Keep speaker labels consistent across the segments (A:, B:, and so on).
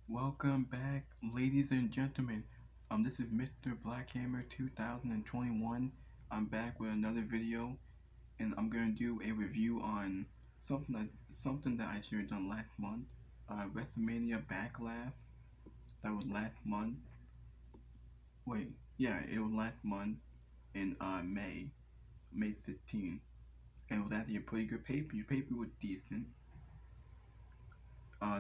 A: Welcome back, ladies and gentlemen. This is Mr. Blackhammer 2021. I'm back with another video, and I'm gonna do a review on something that I should have done last month. WrestleMania Backlash. That was last month. Wait, yeah, it was last month in May 16th, and it was actually a pretty good pay-per. Pay-per was decent.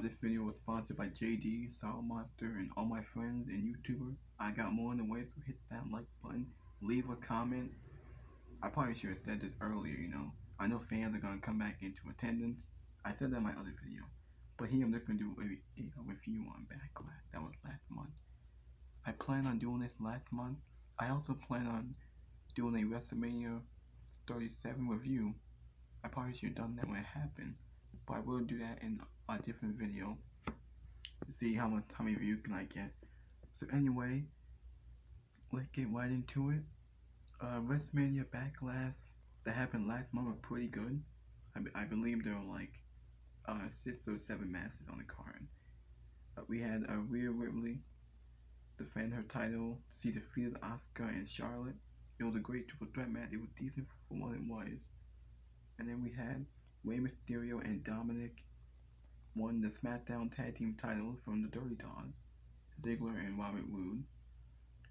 A: This video was sponsored by JD, Monster, and all my friends and YouTubers. I got more in the way, so hit that like button. Leave a comment. I probably should have said this earlier. I know fans are going to come back into attendance. I said that in my other video. But here I'm just going to do a review on Backlash. That was last month. I plan on doing this last month. I also plan on doing a WrestleMania 37 review. I probably should have done that when it happened. But I will do that in a different video to see how many views can I get. So anyway, let's get right into it. WrestleMania Backlash that happened last month were pretty good. I believe there were like 6 or 7 matches on the card. We had Rhea Ripley defend her title. She defeated Asuka and Charlotte. It was a great triple threat match. It was decent for what it was. And then we had Rey Mysterio and Dominic won the Smackdown Tag Team titles from the Dirty Dogs, Ziggler and Robert Roode.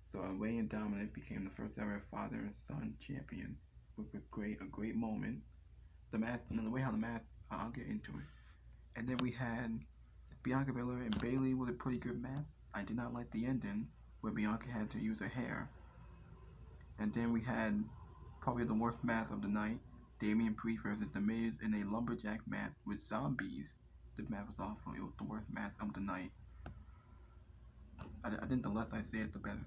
A: So Rey and Dominic became the first ever father and son champions, with a great moment. The match, the way how the match, I'll get into it. And then we had Bianca Belair and Bayley with a pretty good match. I did not like the ending where Bianca had to use her hair. And then we had probably the worst match of the night, Damian Priest versus The Miz in a lumberjack match with zombies. The match was awful. It was the worst match of the night. I think the less I say it, the better.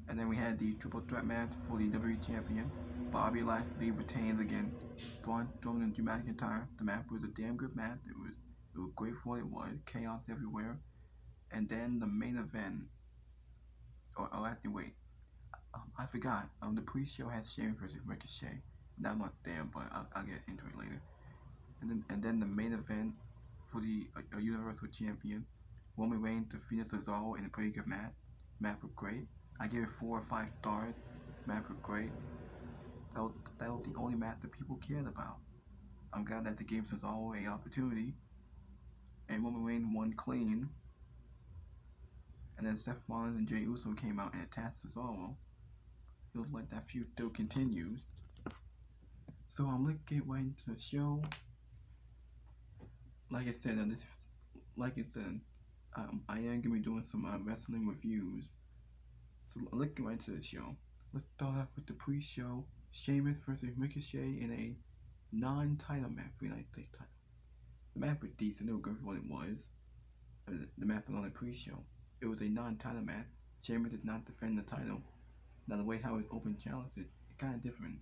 A: And then we had the triple threat match for the WWE Champion. Bobby Lashley retains against Braun Strowman and Drew McIntyre. The match was a damn good match. It was great for what it was. Chaos everywhere. And then the main event. Actually, wait. I forgot. The pre-show had Sheamus versus Ricochet. Not much there, but I'll get into it later. And then the main event for the Universal Champion, Roman Reigns defeated Cesaro in a pretty good match. Match was great. I give it 4 or 5 stars. Match was great. That was the only match that people cared about. I'm glad that they gave Cesaro an opportunity. And Roman Reigns won clean. And then Seth Rollins and Jey Uso came out and attacked Cesaro. It was like that feud still continues. So let's get right into the show. Like I said, I am gonna be doing some wrestling reviews. So let's get right into the show. Let's start off with the pre-show. Sheamus versus Ricochet in a non-title match for the United States title. The match was decent. It was good for what it was. The match was on the pre-show. It was a non-title match. Sheamus did not defend the title. Now the way how it open challenge it's kind of different.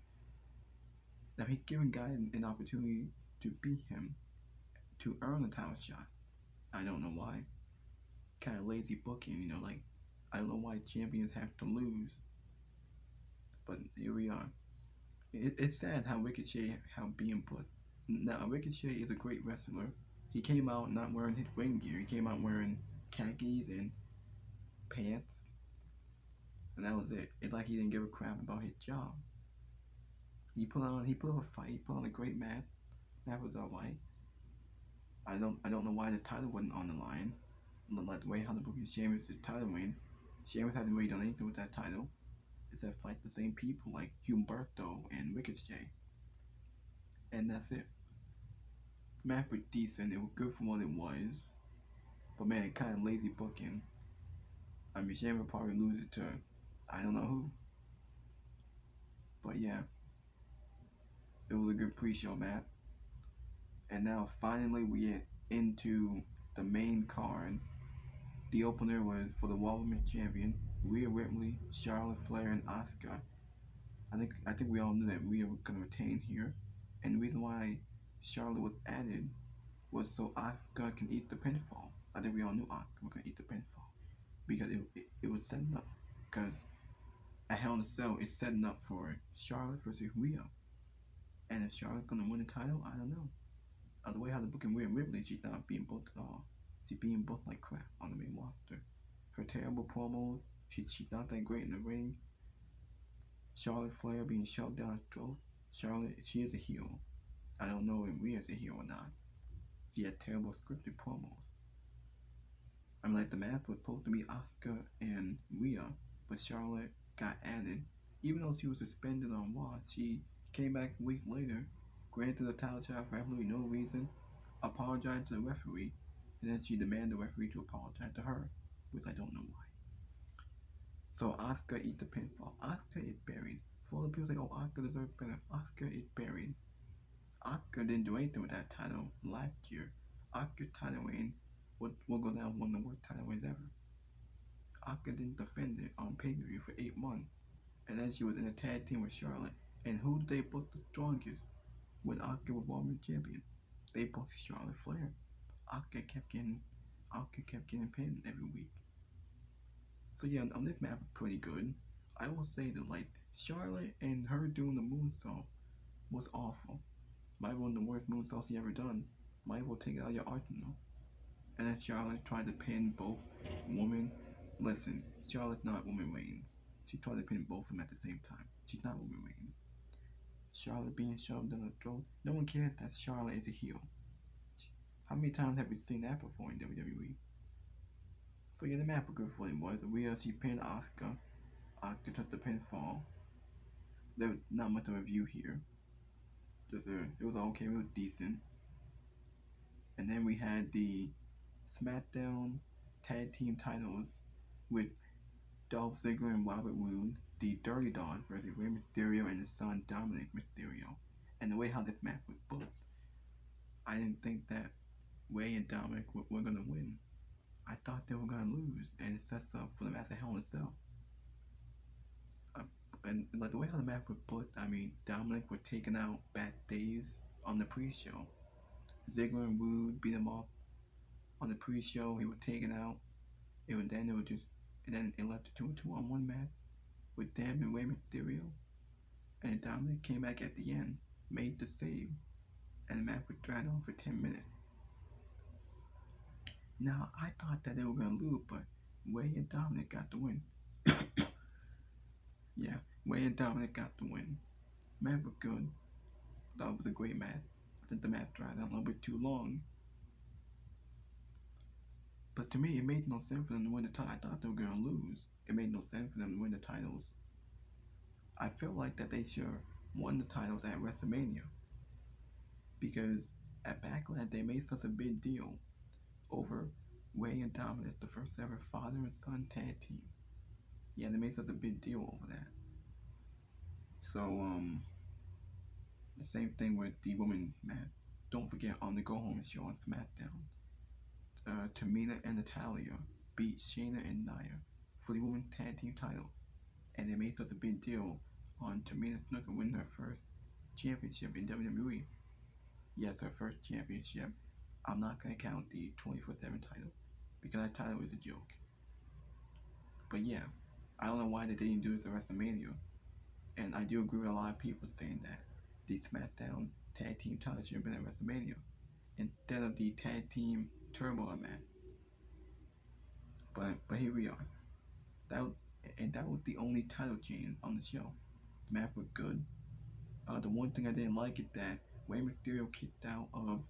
A: Now he's giving guys an opportunity to beat him, to earn a title shot. I don't know why. Kind of lazy booking, like I don't know why champions have to lose. But here we are. It's sad how Ricochet being put. Now Ricochet is a great wrestler. He came out not wearing his ring gear. He came out wearing khakis and pants, and that was it. It's like he didn't give a crap about his job. He put up a fight. He put on a great match. That was alright. I don't know why the title wasn't on the line. Like the way how the booking Sheamus' title win. Sheamus hasn't really done anything with that title except fight the same people like Humberto and Ricochet. And that's it. The match was decent. It was good for what it was. But man, it kind of lazy booking. I mean, Sheamus will probably lose it to I don't know who. But yeah, it was a good pre-show match. And now finally we get into the main card. The opener was for the Raw Women's Champion, Rhea Ripley, Charlotte Flair, and Asuka. I think we all knew that Rhea was gonna retain here. And the reason why Charlotte was added was so Asuka can eat the pinfall. I think we all knew Asuka was gonna eat the pinfall because it was setting up. Because at Hell in a Cell, it's setting up for Charlotte versus Rhea. And is Charlotte gonna win the title? I don't know. The way how they're booking Rhea Ripley, she's not being booked at all. She's being booked like crap on the main roster. Her terrible promos, she's not that great in the ring. Charlotte Flair being shoved down her throat. Charlotte, she is a heel. I don't know if Rhea's a heel or not. She had terrible scripted promos. I'm like, the match was supposed to be Asuka and Rhea, but Charlotte got added. Even though she was suspended on Raw, she came back a week later, granted the title shot for absolutely no reason, apologized to the referee, and then she demanded the referee to apologize to her, which I don't know why. So Asuka eat the pinfall. Asuka is buried. For all the people say, oh, Asuka deserves better. Asuka is buried. Asuka didn't do anything with that title last year. Asuka's title reign will go down one of the worst title reigns ever. Asuka didn't defend it on pay-per-view for 8 months. And then she was in a tag team with Charlotte. And who did they book the strongest when Asuka was Women's Champion? They booked Charlotte Flair. Asuka kept getting pinned every week. So yeah, this map was pretty good. I will say that like Charlotte and her doing the moonsault was awful. Might one of the worst moonsaults she ever done. Might well take it out of your arsenal. And then Charlotte tried to pin both women. Listen, Charlotte's not Woman Reigns. She tried to pin both of them at the same time. She's not Woman Reigns. Charlotte being shoved down the throat. No one cares that Charlotte is a heel. How many times have we seen that before in WWE? So yeah, the map was good for what it was. Rhea, she pinned Asuka. Asuka took the pinfall. There was not much of a review here. It was okay, it was decent. And then we had the Smackdown tag team titles with Dolph Ziggler and Robert Roode, the Dirty Dogs versus Rey Mysterio and his son Dominic Mysterio. And the way how this match was booked, I didn't think that Rey and Dominic were gonna win. I thought they were gonna lose, and it sets up for the match at Hell in a Cell. And like the way how the match was booked, I mean, Dominic was taken out back days on the pre-show. Ziggler and Roode beat him up on the pre-show. He was taken out. And then it left a 2-2-on-1 match with Damian and Rey Mysterio. And Dominic came back at the end, made the save, and the match was dragged on for 10 minutes. Now, I thought that they were going to lose, but Rey and Dominic got the win. Yeah, Rey and Dominic got the win. Match was good. That was a great match. I think the match dragged on a little bit too long. But to me, it made no sense for them to win the title. I thought they were going to lose. It made no sense for them to win the titles. I feel like that they should have won the titles at WrestleMania. Because at Backlash, they made such a big deal over Rey and Dominic, the first ever father and son tag team. Yeah, they made such a big deal over that. So, the same thing with the women match. Don't forget on the Go Home show on Smackdown, Tamina and Natalya beat Shayna and Nia for the women's tag team titles. And they made such a big deal on Tamina Snuka winning her first championship in WWE. Yes, her first championship. I'm not going to count the 24/7 title because that title is a joke. But yeah, I don't know why they didn't do this at WrestleMania. And I do agree with a lot of people saying that the SmackDown tag team title should have been at WrestleMania instead of the tag team turbo match. But here we are. That was the only title change on the show. The match was good. The one thing I didn't like is that Rey Mysterio kicked out of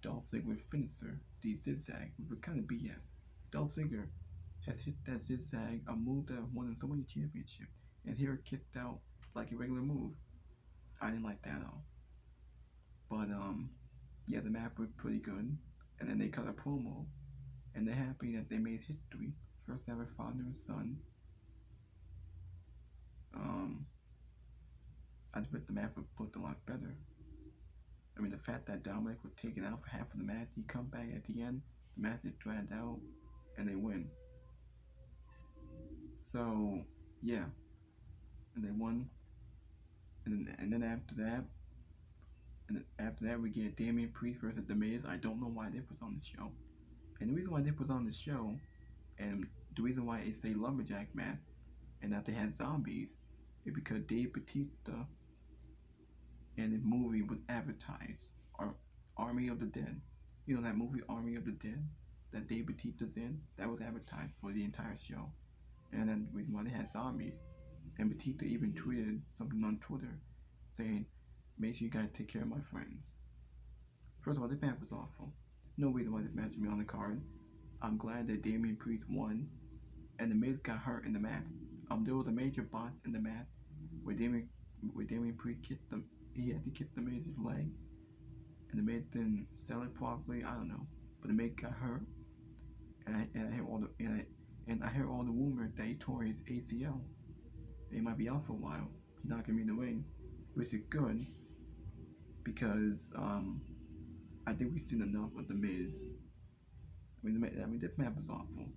A: Dolph Ziggler's finisher, the zigzag, which was kind of BS. Dolph Ziggler has hit that zigzag, a move that won him so many championships, and here it kicked out like a regular move. I didn't like that at all. But yeah, the match was pretty good. And then they cut a promo, and they're happy that they made history, first ever father and son. I just bet the match was booked a lot better. I mean, the fact that Dominic was taken out for half of the match, he come back at the end, the match is dragged out, and they win. So, yeah. And they won. And then after that, we get Damian Priest versus The Miz. I don't know why this was on the show. And the reason why this was on the show, and the reason why it's a lumberjack match, and that they had zombies, is because Dave Bautista and the movie was advertised, or Army of the Dead. You know that movie Army of the Dead that Dave Bautista's in, that was advertised for the entire show. And then the reason why they had zombies. And Batista even tweeted something on Twitter saying, make sure you guys take care of my friends. First of all, this match was awful. No reason why this match should be on the card. I'm glad that Damian Priest won, and The Miz got hurt in the match. There was a major bot in the match where Damian Priest kicked him. He had to kick the Miz's leg, and the Miz didn't sell it properly. I don't know, but the Miz got hurt, and I hear all the rumors that he tore his ACL. He might be out for a while. He's not gonna be in the ring, which is good because I think we've seen enough of the Miz. I mean, this match was awful.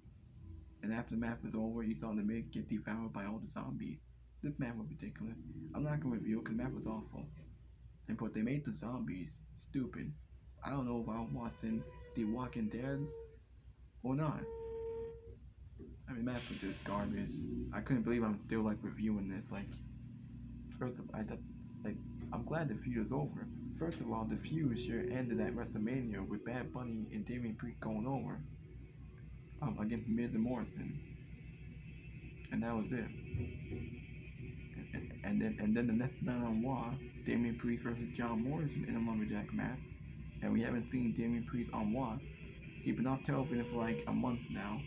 A: And after the match was over, you saw the Miz get devoured by all the zombies. This match was ridiculous. I'm not gonna review it because the match was awful. And but they made the zombies stupid. I don't know if I'm watching The Walking Dead or not. I mean, the match was just garbage. I couldn't believe I'm still like reviewing this. Like, first of all, I'm glad the feud is over. First of all, the feud sure ended at WrestleMania with Bad Bunny and Damian Priest going over against Miz and Morrison, and that was it. And then the next night on Raw, Damian Priest versus John Morrison in a lumberjack match, and we haven't seen Damian Priest on Raw. He's been off television for like a month now,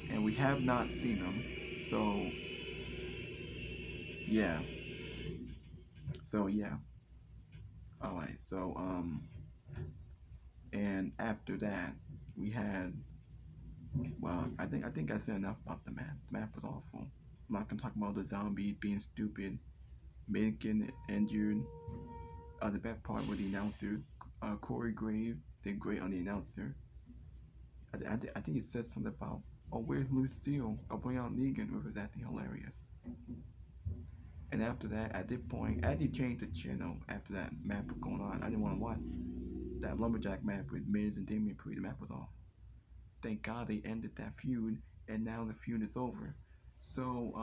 A: and we have not seen him. So yeah. Alright, so and after that we had, well, I think I said enough about the map. The map was awful. I'm not gonna talk about the zombies being stupid, Miz getting injured. The best part with the announcer, Corey Graves did great on the announcer. I think he said something about, oh, where's Lucille? Or bring out Negan, which was actually hilarious. And after that, at this point, I had to change the channel after that map was going on. I didn't want to watch that lumberjack map with Miz and Damian Priest. The map was off. Thank God they ended that feud, and now the feud is over. So,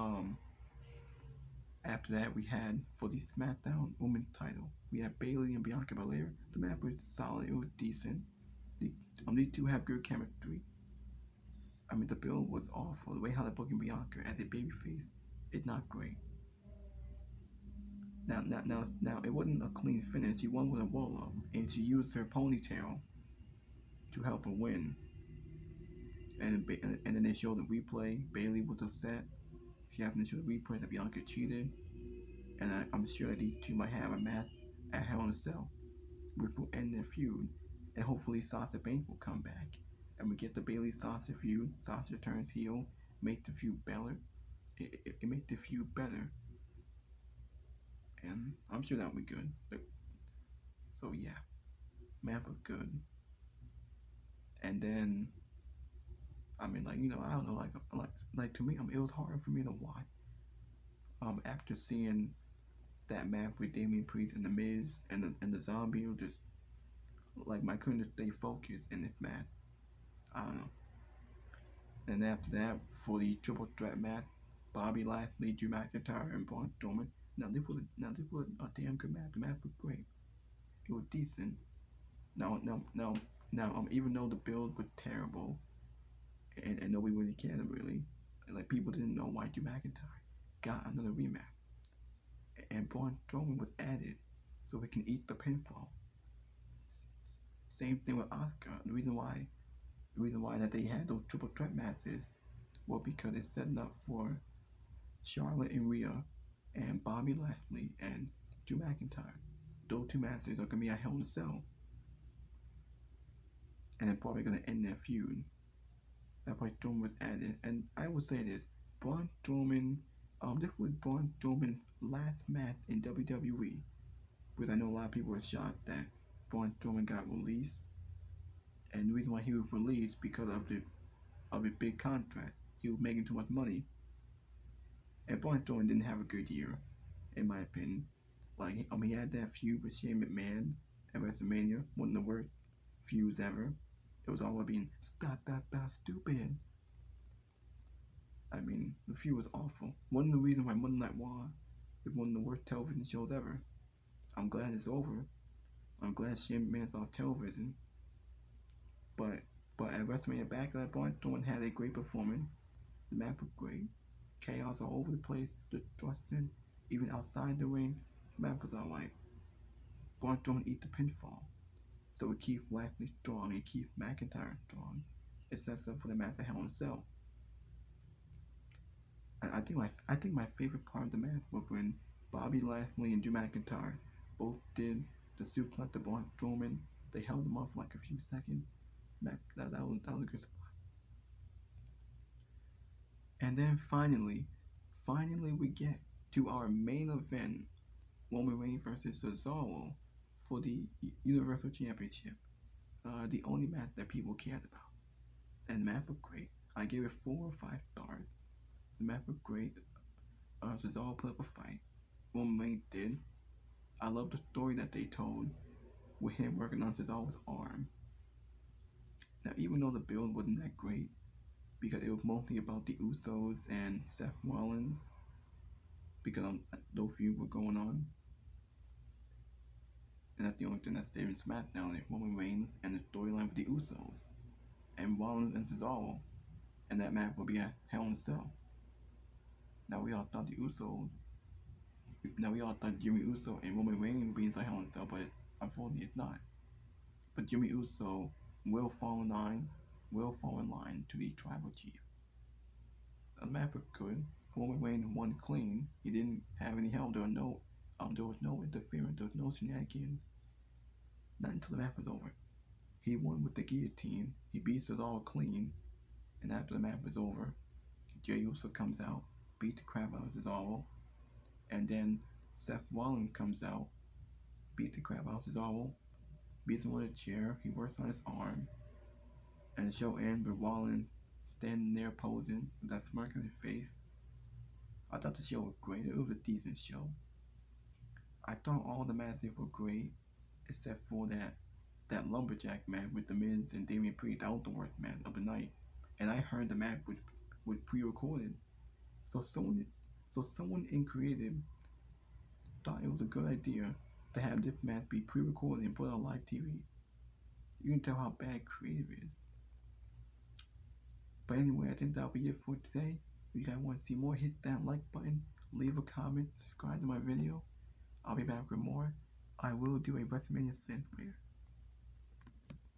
A: after that, we had, for the Smackdown Women's title, we had Bayley and Bianca Belair. The map was solid. It was decent. These two have good chemistry. I mean, the build was awful. The way how they're booking Bianca as a babyface is not great. Now, it wasn't a clean finish. She won with a roll-up, and she used her ponytail to help her win. And then they showed the replay. Bayley was upset. She happened to show the replay that Bianca cheated. And I'm sure that these two might have a match at Hell in a Cell, which will end their feud. And hopefully Sasha Banks will come back. And we get the Bayley Sasha feud. Sasha turns heel, make the feud better. It makes the feud better. And I'm sure that'll be good. So yeah, map was good. And then, I mean, like, you know, I don't know, like to me, it was hard for me to watch. After seeing that map with Damian Priest and the Miz and the zombie, it was just like I couldn't stay focused in this match. I don't know. And after that, for the triple threat match, Bobby Lashley, Drew McIntyre, and Braun Strowman. Now this was a damn good match. The match was great. It was decent. Now, even though the build was terrible, and nobody really cared really, like people didn't know why Drew McIntyre got another rematch, and Braun Strowman was added so we can eat the pinfall. Same thing with Asuka. The reason why that they had those triple threat matches was because it's setting up for Charlotte and Rhea and Bobby Lashley and Drew McIntyre. Those two matches are gonna be a Hell in a Cell, and they're probably gonna end their feud. That's why Strowman was added. And I will say this: Braun Strowman, this was Braun Strowman's last match in WWE, because I know a lot of people were shocked that Braun Strowman got released, and the reason why he was released because of a big contract. He was making too much money, and Braun Strowman didn't have a good year, in my opinion. Like, he had that feud with Shane McMahon at WrestleMania, one of the worst feuds ever. It was all about being stupid. I mean, the feud was awful. One of the reasons why Monday Night Raw is one of the worst television shows ever. I'm glad it's over. I'm glad Shane McMahon's off television. But But at WrestleMania Backlash, Braun Strowman had a great performance. The match was great. Chaos all over the place, destruction, even outside the ring. The match was alright. Braun Strowman eat the pinfall. So it keeps Lashley strong, it keeps McIntyre strong. It sets up for the match at Hell in a Cell. I think my favorite part of the match was when Bobby Lashley and Drew McIntyre both did the suplex to Braun Strowman. They held him off for like a few seconds. That was a good spot. And then finally we get to our main event, Roman Reigns versus Cesaro for the Universal Championship. The only match that people cared about. And the match was great. I gave it 4 or 5 stars. The match was great. Cesaro put up a fight. Roman Reigns did. I love the story that they told with him working on Cesaro's arm. Now, even though the build wasn't that great, because it was mostly about the Usos and Seth Rollins, because those feuds were going on, and that's the only thing that's saving Smackdown is Roman Reigns and the storyline with the Usos, and Rollins and Cesaro, and that match will be at Hell in a Cell. Now we all thought Jimmy Uso and Roman Reigns would be inside Hell in a Cell, but unfortunately it's not. But Jimmy Uso will fall in line to the Tribal Chief. The match was good. Roman Reigns won clean. He didn't have any help. There was no interference. There was no shenanigans. Not until the match was over. He won with the guillotine. He beats us all clean. And after the match was over, Jey Uso comes out, beats the crap out of Cesaro, and then Seth Rollins comes out, beats the crap out of Cesaro, beats him with a chair. He works on his arm, and the show ends with Rollins standing there posing with that smirk on his face. I thought the show was great. It was a decent show. I thought all the matches were great, except for that lumberjack match with The Miz and Damian Priest. That was the worst match of the night. And I heard the match was pre-recorded. So someone in creative thought it was a good idea to have this match be pre-recorded and put on live TV. You can tell how bad creative is. But anyway, I think that'll be it for today. If you guys want to see more, hit that like button, leave a comment, subscribe to my video. I'll be back with more. I will do a WrestleMania Synthwave.